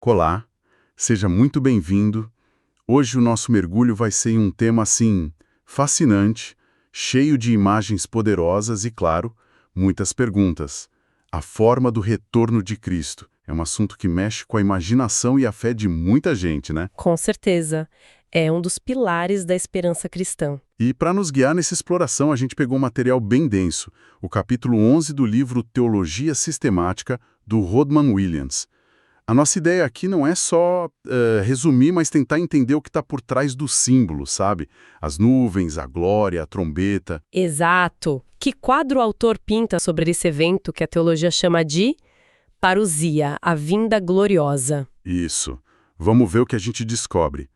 Olá, seja muito bem-vindo. Hoje o nosso mergulho vai ser em um tema assim, fascinante, cheio de imagens poderosas e, claro, muitas perguntas. A forma do retorno de Cristo é um assunto que mexe com a imaginação e a fé de muita gente, né? Com certeza. É um dos pilares da esperança cristã. E para nos guiar nessa exploração, a gente pegou um material bem denso, o capítulo 11 do livro Teologia Sistemática, do Rodman Williams. A nossa ideia aqui não é só resumir, mas tentar entender o que está por trás do símbolo, sabe? As nuvens, a glória, a trombeta. Exato. Que quadro o autor pinta sobre esse evento que a teologia chama de parousia, a vinda gloriosa? Isso. Vamos ver o que a gente descobre.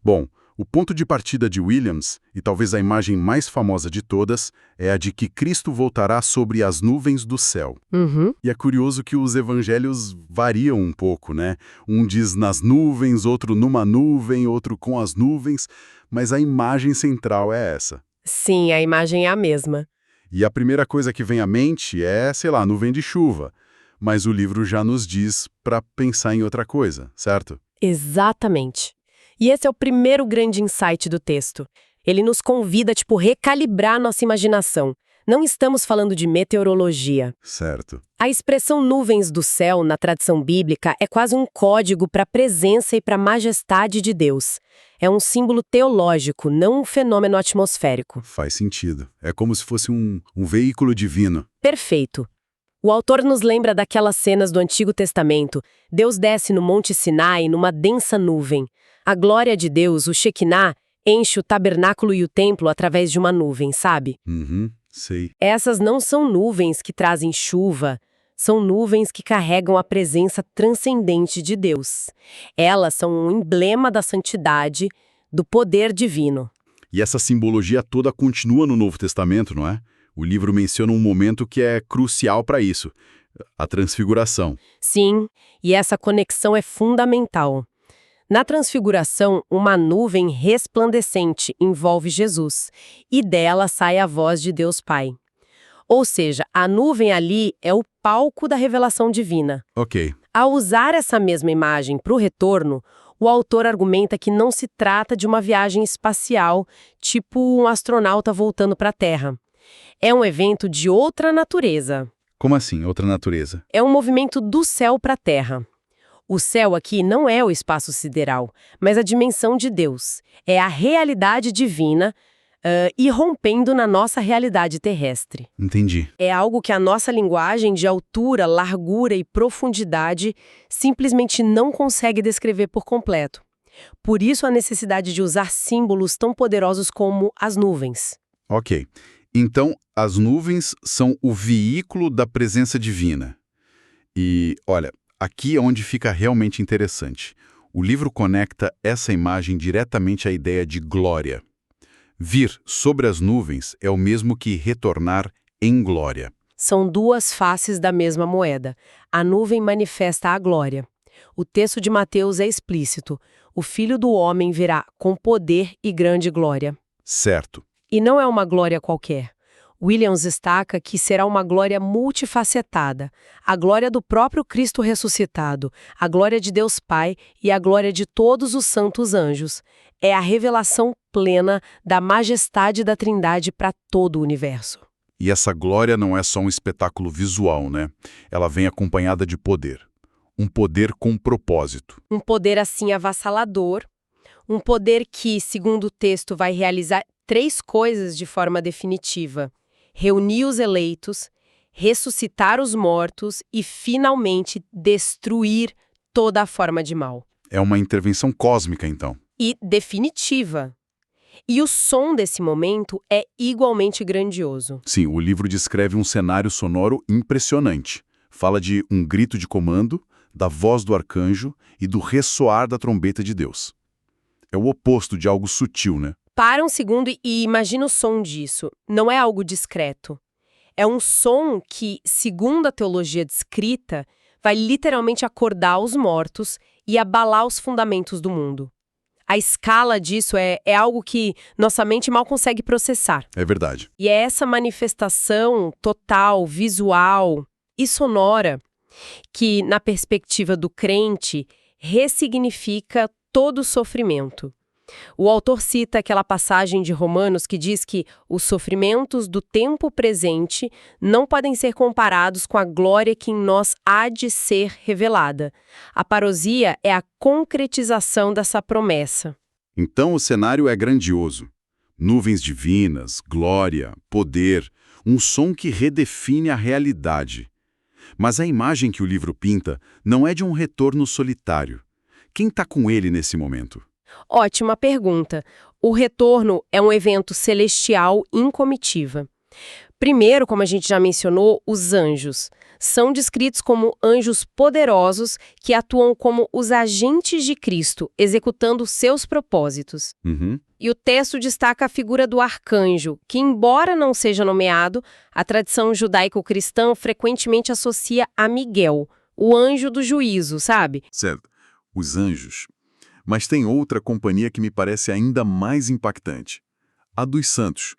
Bom, o ponto de partida de Williams, e talvez a imagem mais famosa de todas, é a de que Cristo voltará sobre as nuvens do céu. Uhum. E é curioso que os evangelhos variam um pouco, né? Um diz nas nuvens, outro numa nuvem, outro com as nuvens, mas a imagem central é essa. Sim, a imagem é a mesma. E a primeira coisa que vem à mente é, sei lá, nuvem de chuva. Mas o livro já nos diz para pensar em outra coisa, certo? Exatamente. E esse é o primeiro grande insight do texto. Ele nos convida, recalibrar nossa imaginação. Não estamos falando de meteorologia. Certo. A expressão nuvens do céu, na tradição bíblica, é quase um código para a presença e para a majestade de Deus. É um símbolo teológico, não um fenômeno atmosférico. Faz sentido. É como se fosse um veículo divino. Perfeito. O autor nos lembra daquelas cenas do Antigo Testamento. Deus desce no Monte Sinai numa densa nuvem. A glória de Deus, o Shekinah, enche o tabernáculo e o templo através de uma nuvem, sabe? Sei. Essas não são nuvens que trazem chuva, são nuvens que carregam a presença transcendente de Deus. Elas são um emblema da santidade, do poder divino. E essa simbologia toda continua no Novo Testamento, não é? O livro menciona um momento que é crucial para isso, a transfiguração. Sim, e essa conexão é fundamental. Na transfiguração, uma nuvem resplandecente envolve Jesus, e dela sai a voz de Deus Pai. Ou seja, a nuvem ali é o palco da revelação divina. Ok. Ao usar essa mesma imagem para o retorno, o autor argumenta que não se trata de uma viagem espacial, tipo um astronauta voltando para a Terra. É um evento de outra natureza. Como assim, outra natureza? É um movimento do céu para a Terra. O céu aqui não é o espaço sideral, mas a dimensão de Deus. É a realidade divina irrompendo na nossa realidade terrestre. Entendi. É algo que a nossa linguagem de altura, largura e profundidade simplesmente não consegue descrever por completo. Por isso a necessidade de usar símbolos tão poderosos como as nuvens. Ok. Então, as nuvens são o veículo da presença divina. E, olha, aqui é onde fica realmente interessante. O livro conecta essa imagem diretamente à ideia de glória. Vir sobre as nuvens é o mesmo que retornar em glória. São duas faces da mesma moeda. A nuvem manifesta a glória. O texto de Mateus é explícito. O Filho do Homem virá com poder e grande glória. Certo. E não é uma glória qualquer. Williams destaca que será uma glória multifacetada. A glória do próprio Cristo ressuscitado, a glória de Deus Pai e a glória de todos os santos anjos. É a revelação plena da majestade da Trindade para todo o universo. E essa glória não é só um espetáculo visual, né? Ela vem acompanhada de poder. Um poder com propósito. Um poder assim avassalador, um poder que, segundo o texto, vai realizar 3 coisas de forma definitiva: reunir os eleitos, ressuscitar os mortos e, finalmente, destruir toda a forma de mal. É uma intervenção cósmica, então. E definitiva. E o som desse momento é igualmente grandioso. Sim, o livro descreve um cenário sonoro impressionante. Fala de um grito de comando, da voz do arcanjo e do ressoar da trombeta de Deus. É o oposto de algo sutil, né? Para um segundo e imagina o som disso. Não é algo discreto. É um som que, segundo a teologia descrita, vai literalmente acordar os mortos e abalar os fundamentos do mundo. A escala disso é algo que nossa mente mal consegue processar. É verdade. E é essa manifestação total, visual e sonora que, na perspectiva do crente, ressignifica todo o sofrimento. O autor cita aquela passagem de Romanos que diz que os sofrimentos do tempo presente não podem ser comparados com a glória que em nós há de ser revelada. A parousia é a concretização dessa promessa. Então o cenário é grandioso. Nuvens divinas, glória, poder, um som que redefine a realidade. Mas a imagem que o livro pinta não é de um retorno solitário. Quem está com ele nesse momento? Ótima pergunta. O retorno é um evento celestial em comitiva. Primeiro, como a gente já mencionou, os anjos. São descritos como anjos poderosos que atuam como os agentes de Cristo, executando seus propósitos. E o texto destaca a figura do arcanjo, que, embora não seja nomeado, a tradição judaico-cristã frequentemente associa a Miguel, o anjo do juízo, sabe? Certo. Os anjos. Mas tem outra companhia que me parece ainda mais impactante. A dos santos.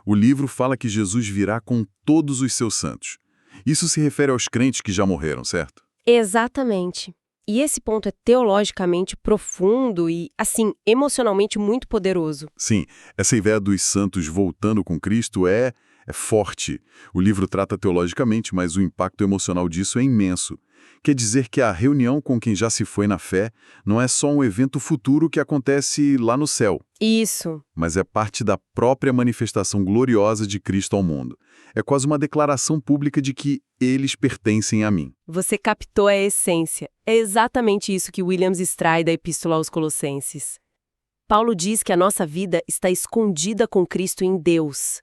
O livro fala que Jesus virá com todos os seus santos. Isso se refere aos crentes que já morreram, certo? Exatamente. E esse ponto é teologicamente profundo e, assim, emocionalmente muito poderoso. Sim, essa ideia dos santos voltando com Cristo é forte. O livro trata teologicamente, mas o impacto emocional disso é imenso. Quer dizer que a reunião com quem já se foi na fé não é só um evento futuro que acontece lá no céu. Isso. Mas é parte da própria manifestação gloriosa de Cristo ao mundo. É quase uma declaração pública de que eles pertencem a mim. Você captou a essência. É exatamente isso que Williams extrai da Epístola aos Colossenses. Paulo diz que a nossa vida está escondida com Cristo em Deus.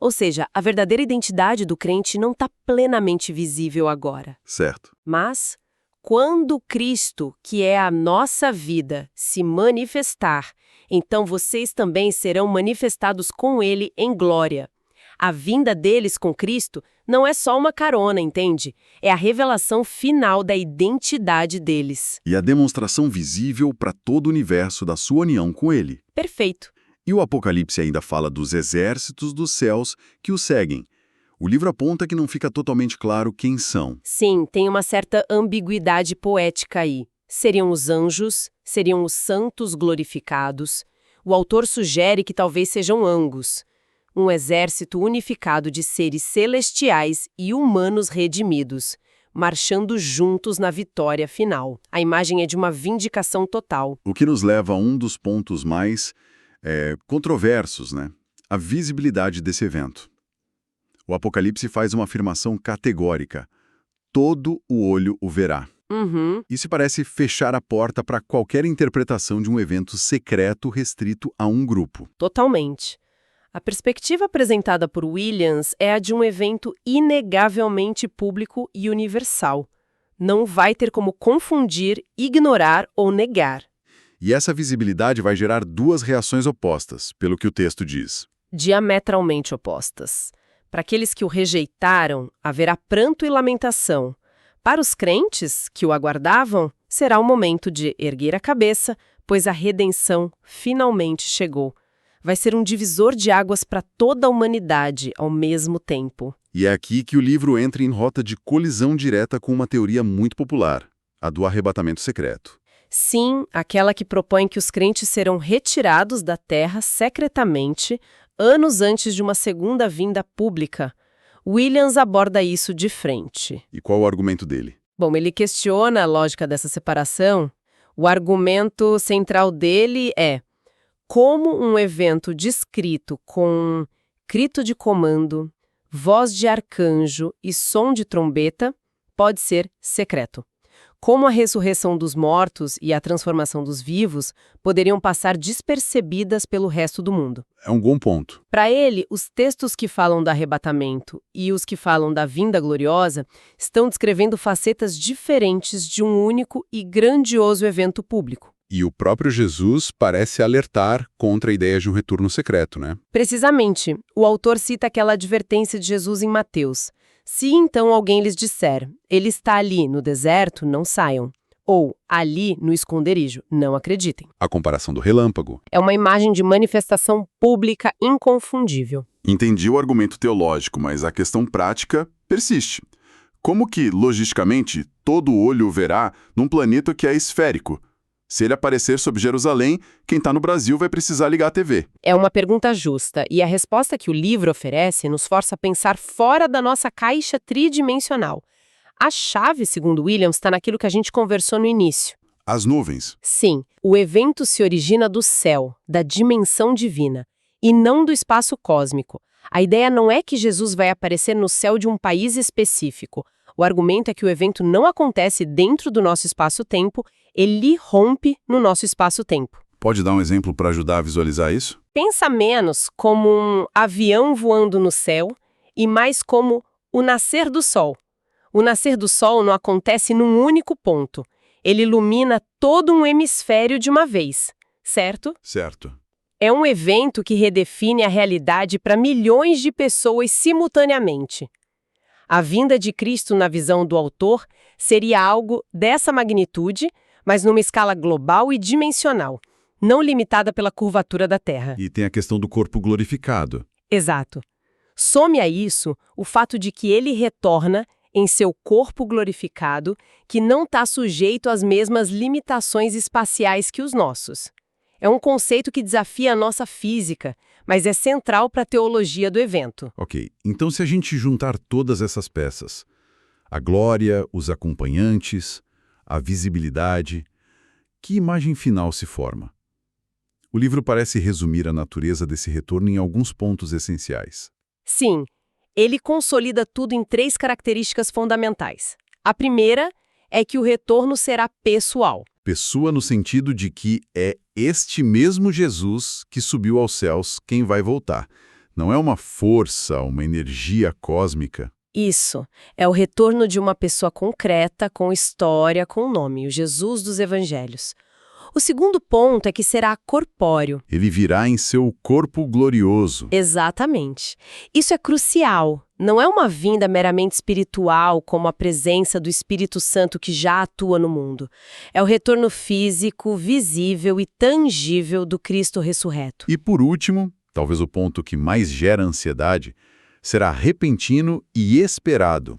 Ou seja, a verdadeira identidade do crente não está plenamente visível agora. Certo. Mas, quando Cristo, que é a nossa vida, se manifestar, então vocês também serão manifestados com Ele em glória. A vinda deles com Cristo não é só uma carona, entende? É a revelação final da identidade deles. E a demonstração visível para todo o universo da sua união com Ele. Perfeito. E o Apocalipse ainda fala dos exércitos dos céus que o seguem. O livro aponta que não fica totalmente claro quem são. Sim, tem uma certa ambiguidade poética aí. Seriam os anjos, seriam os santos glorificados. O autor sugere que talvez sejam ambos. Um exército unificado de seres celestiais e humanos redimidos, marchando juntos na vitória final. A imagem é de uma vindicação total. O que nos leva a um dos pontos mais controversos, né? A visibilidade desse evento. O Apocalipse faz uma afirmação categórica. Todo o olho o verá. Isso parece fechar a porta para qualquer interpretação de um evento secreto restrito a um grupo. Totalmente. A perspectiva apresentada por Williams é a de um evento inegavelmente público e universal. Não vai ter como confundir, ignorar ou negar. E essa visibilidade vai gerar duas reações opostas, pelo que o texto diz. Diametralmente opostas. Para aqueles que o rejeitaram, haverá pranto e lamentação. Para os crentes que o aguardavam, será o momento de erguer a cabeça, pois a redenção finalmente chegou. Vai ser um divisor de águas para toda a humanidade ao mesmo tempo. E é aqui que o livro entra em rota de colisão direta com uma teoria muito popular, a do arrebatamento secreto. Sim, aquela que propõe que os crentes serão retirados da terra secretamente, anos antes de uma segunda vinda pública. Williams aborda isso de frente. E qual o argumento dele? Bom, ele questiona a lógica dessa separação. O argumento central dele é como um evento descrito com grito de comando, voz de arcanjo e som de trombeta pode ser secreto. Como a ressurreição dos mortos e a transformação dos vivos poderiam passar despercebidas pelo resto do mundo. É um bom ponto. Para ele, os textos que falam do arrebatamento e os que falam da vinda gloriosa estão descrevendo facetas diferentes de um único e grandioso evento público. E o próprio Jesus parece alertar contra a ideia de um retorno secreto, né? Precisamente, o autor cita aquela advertência de Jesus em Mateus. Se então alguém lhes disser, ele está ali no deserto, não saiam. Ou, ali no esconderijo, não acreditem. A comparação do relâmpago. É uma imagem de manifestação pública inconfundível. Entendi o argumento teológico, mas a questão prática persiste. como que, logisticamente, todo olho o verá num planeta que é esférico? Se ele aparecer sobre Jerusalém, quem está no Brasil vai precisar ligar a TV. É uma pergunta justa, e a resposta que o livro oferece nos força a pensar fora da nossa caixa tridimensional. A chave, segundo Williams, está naquilo que a gente conversou no início. As nuvens. Sim, o evento se origina do céu, da dimensão divina, e não do espaço cósmico. A ideia não é que Jesus vai aparecer no céu de um país específico. O argumento é que o evento não acontece dentro do nosso espaço-tempo, ele rompe no nosso espaço-tempo. Pode dar um exemplo para ajudar a visualizar isso? Pensa menos como um avião voando no céu e mais como o nascer do sol. O nascer do sol não acontece num único ponto. Ele ilumina todo um hemisfério de uma vez, certo? Certo. É um evento que redefine a realidade para milhões de pessoas simultaneamente. A vinda de Cristo, na visão do autor, seria algo dessa magnitude, mas numa escala global e dimensional, não limitada pela curvatura da Terra. E tem a questão do corpo glorificado. Exato. Some a isso o fato de que ele retorna em seu corpo glorificado, que não está sujeito às mesmas limitações espaciais que os nossos. É um conceito que desafia a nossa física, mas é central para a teologia do evento. Ok, então se a gente juntar todas essas peças, a glória, os acompanhantes, a visibilidade, que imagem final se forma? O livro parece resumir a natureza desse retorno em alguns pontos essenciais. Sim, ele consolida tudo em 3 características fundamentais. A primeira é que o retorno será pessoal. Pessoa no sentido de que é este mesmo Jesus que subiu aos céus quem vai voltar. Não é uma força, uma energia cósmica. Isso, é o retorno de uma pessoa concreta, com história, com nome, o Jesus dos Evangelhos. O segundo ponto é que será corpóreo. Ele virá em seu corpo glorioso. Exatamente. Isso é crucial. Não é uma vinda meramente espiritual, como a presença do Espírito Santo que já atua no mundo. É o retorno físico, visível e tangível do Cristo ressurreto. E por último, talvez o ponto que mais gera ansiedade, será repentino e esperado.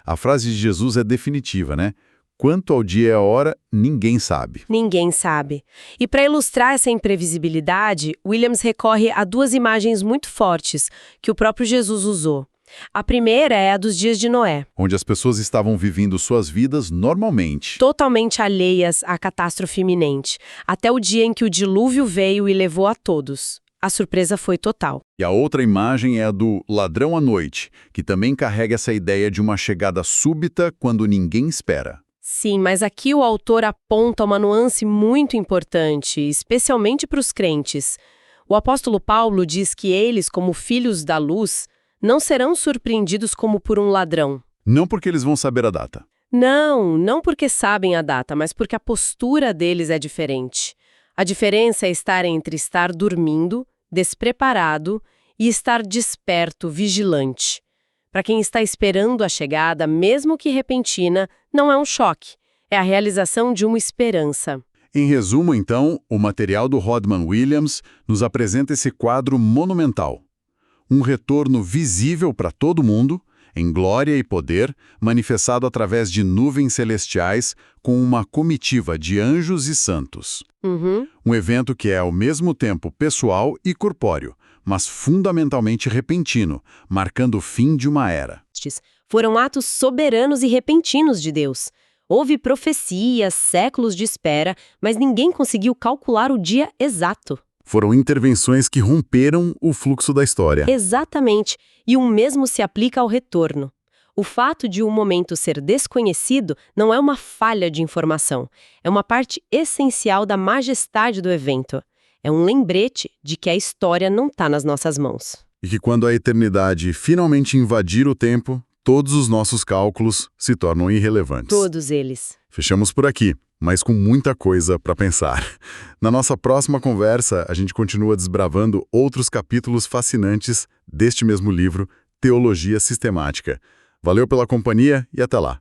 A frase de Jesus é definitiva, né? Quanto ao dia e à hora, ninguém sabe. Ninguém sabe. E para ilustrar essa imprevisibilidade, Williams recorre a 2 imagens muito fortes que o próprio Jesus usou. A primeira é a dos dias de Noé. Onde as pessoas estavam vivendo suas vidas normalmente. Totalmente alheias à catástrofe iminente, até o dia em que o dilúvio veio e levou a todos. A surpresa foi total. E a outra imagem é a do ladrão à noite, que também carrega essa ideia de uma chegada súbita quando ninguém espera. Sim, mas aqui o autor aponta uma nuance muito importante, especialmente para os crentes. O apóstolo Paulo diz que eles, como filhos da luz, não serão surpreendidos como por um ladrão. Não porque eles vão saber a data. Não porque sabem a data, mas porque a postura deles é diferente. A diferença é estar entre estar dormindo, despreparado, e estar desperto, vigilante. Para quem está esperando a chegada, mesmo que repentina, não é um choque. É a realização de uma esperança. Em resumo, então, o material do Rodman Williams nos apresenta esse quadro monumental. Um retorno visível para todo mundo, em glória e poder, manifestado através de nuvens celestiais com uma comitiva de anjos e santos. Um evento que é ao mesmo tempo pessoal e corpóreo, mas fundamentalmente repentino, marcando o fim de uma era. Foram atos soberanos e repentinos de Deus. Houve profecias, séculos de espera, mas ninguém conseguiu calcular o dia exato. Foram intervenções que romperam o fluxo da história. Exatamente, e o mesmo se aplica ao retorno. O fato de um momento ser desconhecido não é uma falha de informação, é uma parte essencial da majestade do evento. É um lembrete de que a história não está nas nossas mãos. E que quando a eternidade finalmente invadir o tempo, todos os nossos cálculos se tornam irrelevantes. Todos eles. Fechamos por aqui, mas com muita coisa para pensar. Na nossa próxima conversa, a gente continua desbravando outros capítulos fascinantes deste mesmo livro, Teologia Sistemática. Valeu pela companhia e até lá.